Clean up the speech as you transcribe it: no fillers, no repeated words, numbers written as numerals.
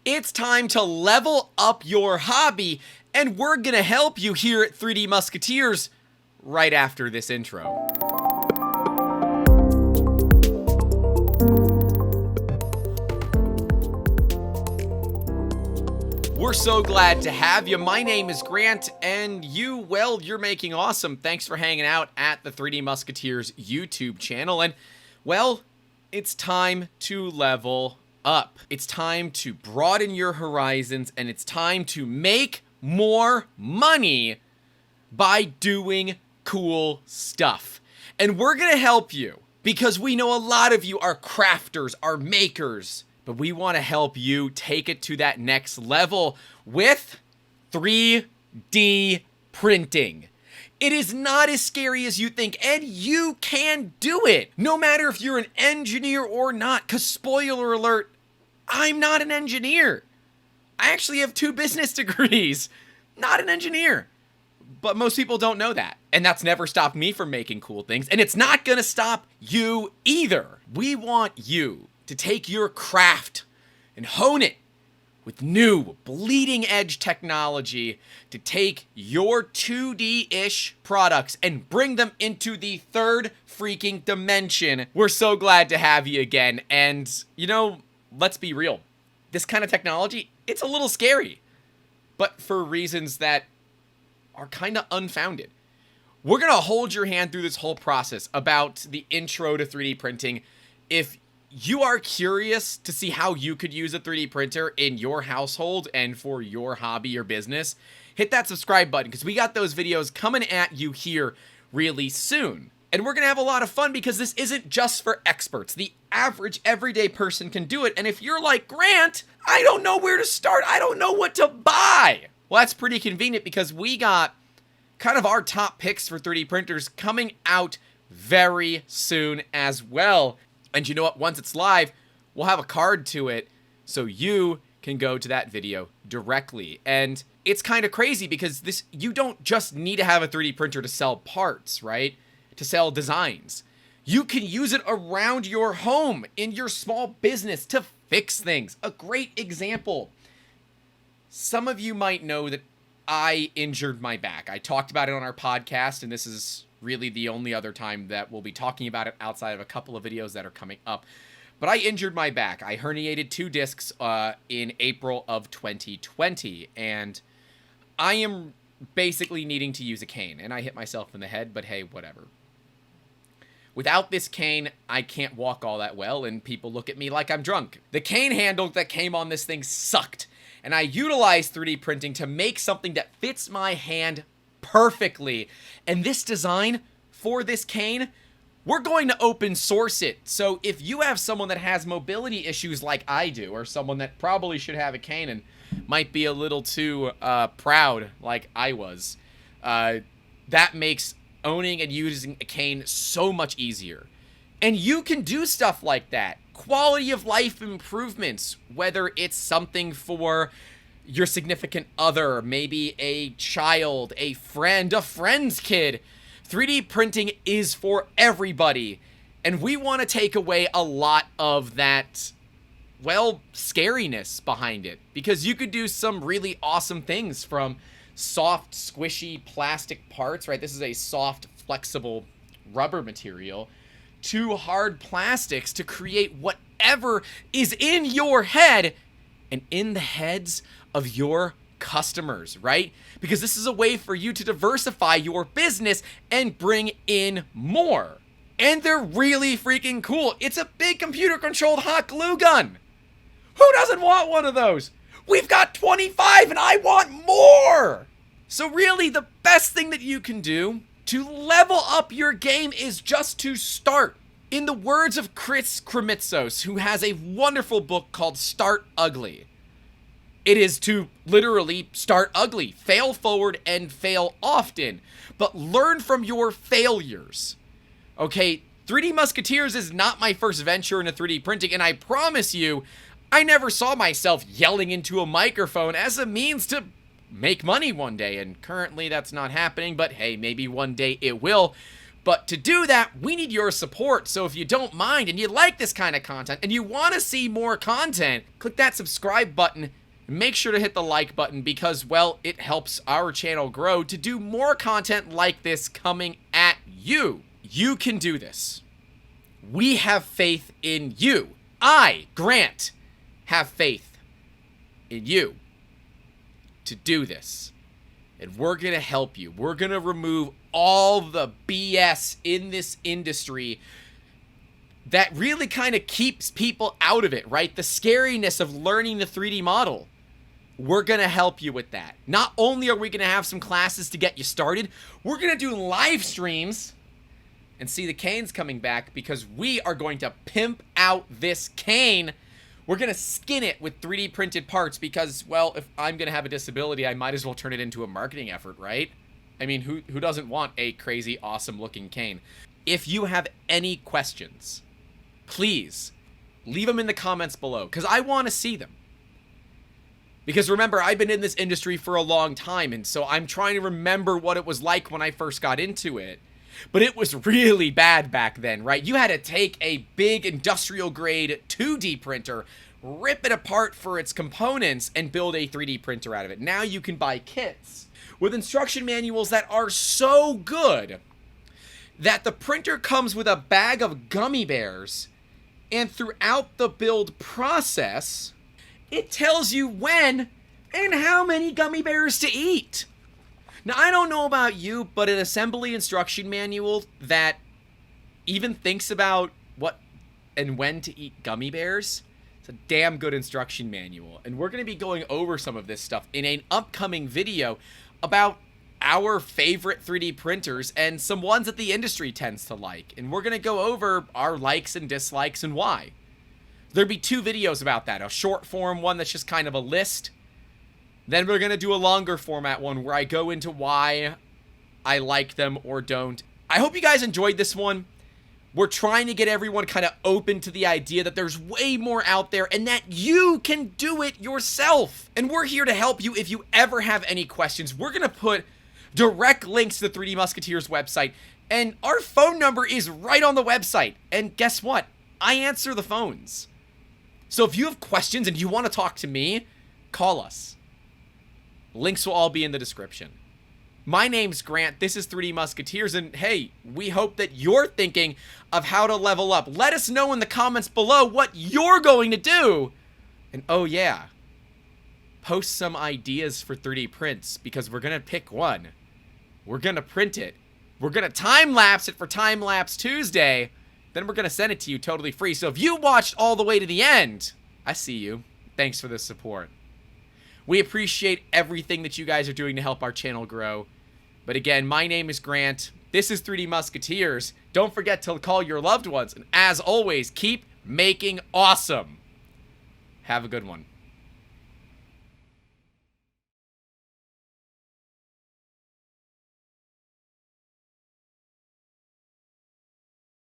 It's time to level up your hobby, and we're gonna help you here at 3D Musketeers right after this intro. We're so glad to have you. My name is Grant, and you're making awesome. Thanks for hanging out at the 3D Musketeers YouTube channel, and, well, it's time to level up. It's time to broaden your horizons, and it's time to make more money by doing cool stuff. And we're gonna help you because we know a lot of you are crafters, are makers, but we want to help you take it to that next level with 3D printing. It is not as scary as you think, and you can do it, no matter if you're an engineer or not, because spoiler alert, I'm not an engineer. I actually have 2 business degrees, not an engineer. But most people don't know that, and that's never stopped me from making cool things, and it's not gonna stop you either. We want you to take your craft and hone it with new bleeding edge technology to take your 2D-ish products and bring them into the 3rd freaking dimension. We're so glad to have you again, and let's be real. This kind of technology, it's a little scary, but for reasons that are kind of unfounded. We're gonna hold your hand through this whole process about the intro to 3D printing. If you are curious to see how you could use a 3D printer in your household and for your hobby or business, hit that subscribe button because we got those videos coming at you here really soon. And we're gonna have a lot of fun because this isn't just for experts. The average everyday person can do it. And if you're like, Grant, I don't know where to start. I don't know what to buy. Well, that's pretty convenient because we got kind of our top picks for 3D printers coming out very soon as well. And you know what? Once it's live, we'll have a card to it so you can go to that video directly. And it's kind of crazy because you don't just need to have a 3D printer to sell parts, right? To sell designs. You can use it around your home, in your small business, to fix things. A great example. Some of you might know that I injured my back. I talked about it on our podcast, and this is really the only other time that we'll be talking about it outside of a couple of videos that are coming up. But I injured my back. I herniated 2 discs in April of 2020, and I am basically needing to use a cane, and I hit myself in the head, but hey, whatever. Without this cane, I can't walk all that well, and people look at me like I'm drunk. The cane handle that came on this thing sucked, and I utilized 3D printing to make something that fits my hand perfectly. And this design for this cane, we're going to open source it. So if you have someone that has mobility issues like I do, or someone that probably should have a cane and might be a little too proud like I was, that makes owning and using a cane so much easier. And you can do stuff like that. Quality of life improvements, whether it's something for your significant other, maybe a child, a friend, a friend's kid. 3D printing is for everybody. And we want to take away a lot of that, well, scariness behind it. Because you could do some really awesome things from soft, squishy plastic parts, right? This is a soft, flexible rubber material, to hard plastics to create whatever is in your head and in the heads of your customers, right? Because this is a way for you to diversify your business and bring in more. And they're really freaking cool. It's a big computer-controlled hot glue gun. Who doesn't want one of those? We've got 25 and I want more! So really, the best thing that you can do to level up your game is just to start. In the words of Chris Kremitzos, who has a wonderful book called Start Ugly, it is to literally start ugly, fail forward and fail often, but learn from your failures. Okay, 3D Musketeers is not my first venture into 3D printing, and I promise you, I never saw myself yelling into a microphone as a means to make money one day, and currently that's not happening, but hey, maybe one day it will. But to do that, we need your support. So if you don't mind and you like this kind of content and you want to see more content, click that subscribe button. Make sure to hit the like button because, well, it helps our channel grow to do more content like this coming at you. You can do this. We have faith in you. I, Grant, have faith in you to do this. And we're going to help you. We're going to remove all the BS in this industry that really kind of keeps people out of it, right? The scariness of learning the 3D model. We're going to help you with that. Not only are we going to have some classes to get you started, we're going to do live streams and see the canes coming back because we are going to pimp out this cane. We're going to skin it with 3D printed parts because, well, if I'm going to have a disability, I might as well turn it into a marketing effort, right? I mean, who doesn't want a crazy, awesome looking cane? If you have any questions, please leave them in the comments below because I want to see them. Because remember, I've been in this industry for a long time, and so I'm trying to remember what it was like when I first got into it. But it was really bad back then, right? You had to take a big industrial grade 2D printer, rip it apart for its components, and build a 3D printer out of it. Now you can buy kits with instruction manuals that are so good that the printer comes with a bag of gummy bears, and throughout the build process, it tells you when and how many gummy bears to eat. Now, I don't know about you, but an assembly instruction manual that even thinks about what and when to eat gummy bears, it's a damn good instruction manual. And we're going to be going over some of this stuff in an upcoming video about our favorite 3D printers and some ones that the industry tends to like. And we're going to go over our likes and dislikes and why. There'll be 2 videos about that. A short form one that's just kind of a list. Then we're going to do a longer format one where I go into why I like them or don't. I hope you guys enjoyed this one. We're trying to get everyone kind of open to the idea that there's way more out there and that you can do it yourself. And we're here to help you if you ever have any questions. We're going to put direct links to the 3D Musketeers website. And our phone number is right on the website. And guess what? I answer the phones. So if you have questions and you want to talk to me, call us. Links will all be in the description. My name's Grant, this is 3D Musketeers, and hey, we hope that you're thinking of how to level up. Let us know in the comments below what you're going to do. And oh yeah, post some ideas for 3D prints, because we're going to pick one. We're going to print it. We're going to time-lapse it for Time-Lapse Tuesday. Then we're going to send it to you totally free. So if you watched all the way to the end, I see you. Thanks for the support. We appreciate everything that you guys are doing to help our channel grow. But again, my name is Grant. This is 3D Musketeers. Don't forget to call your loved ones. And as always, keep making awesome. Have a good one.